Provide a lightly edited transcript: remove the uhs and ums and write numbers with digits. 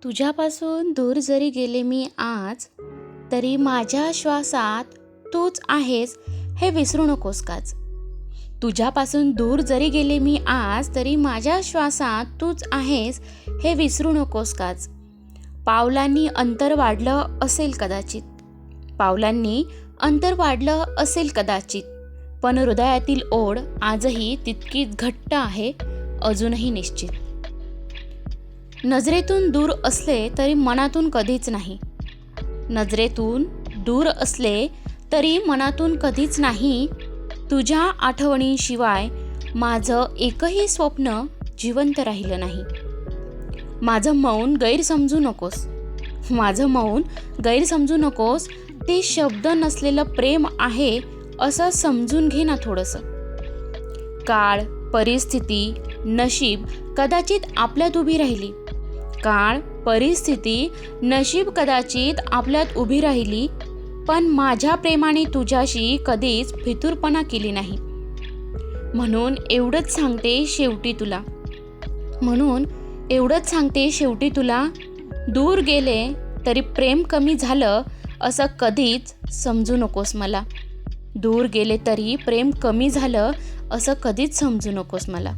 तुझ्यापासून दूर जरी गेले मी आज, तरी माझ्या श्वासात तूच आहेस हे विसरू नकोस काच. तुझ्यापासून दूर जरी गेले मी आज, तरी माझ्या श्वासात तूच आहेस हे विसरू नकोस काच. पावलांनी अंतर वाढलं असेल कदाचित, पावलांनी अंतर वाढलं असेल कदाचित, पण हृदयातील ओढ आजही तितकीच घट्ट आहे, अजूनही निश्चित. नजरेतून दूर असले तरी मनातून कधीच नाही, नजरेतून दूर असले तरी मनातून कधीच नाही. तुझ्या आठवणीशिवाय माझं एकही स्वप्न जिवंत राहिलं नाही. माझं मौन गैरसमजू नकोस, माझं मौन गैरसमजू नकोस. ते शब्द नसलेलं प्रेम आहे असं समजून घे ना थोडंसं. काळ, परिस्थिती, नशीब कदाचित आपल्यात उभी राहिली, काळ, परिस्थिती, नशीब कदाचित आपल्यात उभी राहिली, पण माझ्या प्रेमाने तुझ्याशी कधीच फितूरपणा केली नाही. म्हणून एवढंच सांगते शेवटी तुला, म्हणून एवढंच सांगते शेवटी तुला. दूर गेले तरी प्रेम कमी झालं असं कधीच समजू नकोस मला. दूर गेले तरी प्रेम कमी झालं असं कधीच समजू नकोस मला.